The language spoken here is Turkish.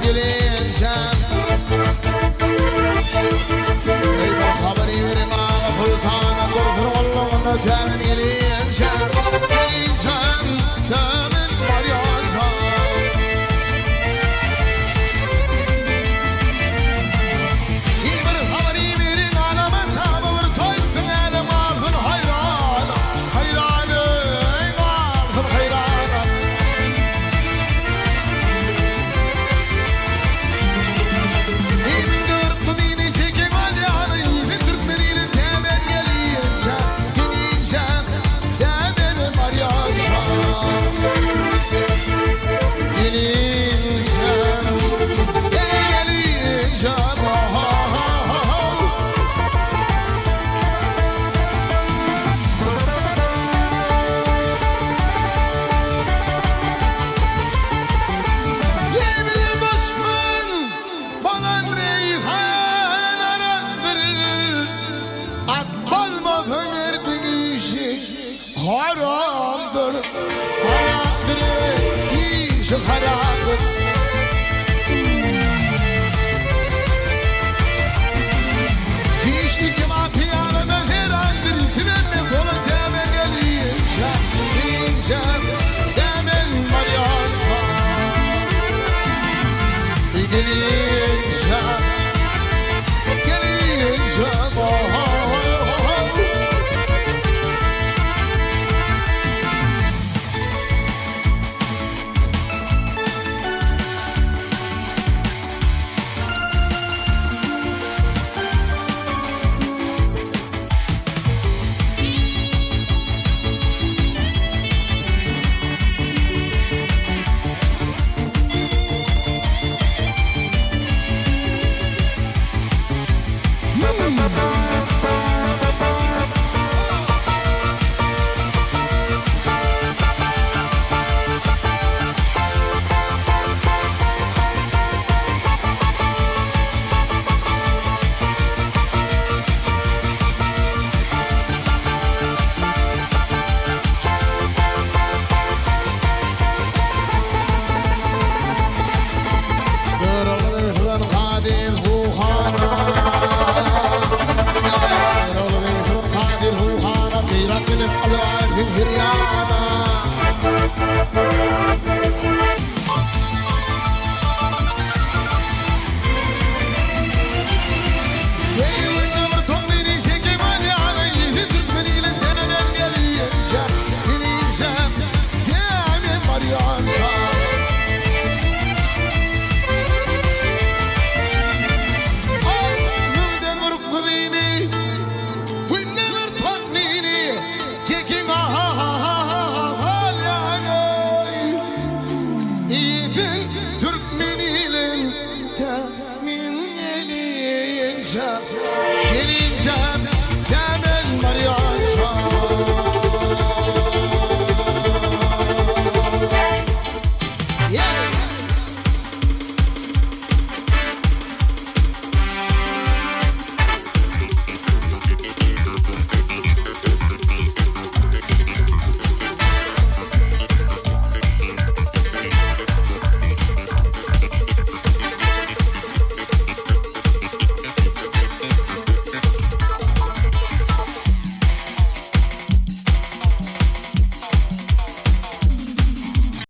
gelinçäm. Ey bir haberi verin ağa sultana dostur oğluna temin gelinçäm. Gelinçäm temin var yaşam. İyi bir haberi verin anama sabır koydun elim ağzın hayran. Hayranı ağzın hayran. İmdir kudini çekim alyanı İmdir Türkmenini temen gelinçäm. Gelinçäm temin var yaşam. Gelinçäm gelinçäm. Yemin düşman balan reyhan arandırır. Ak bolmasın erdik işi haramdır. Haramdır işi haramdır. Çişli kima piyanada jerandır. Sinemme kola temen gelinçäm. Gelinçäm temen var yaşam. Gelinçäm gelinçäm. Kırılırsan kadir ruhana. Kırılırsan kadir ruhana. Kıyrak bilip alâfin hiryana. Yeğirine bir tonbini çekim alyana. Yiğit Türkmeniyle temen gelinçäm. Gelinçäm temin var yaşam. Gelinçäm temen var yaşam. Yeah.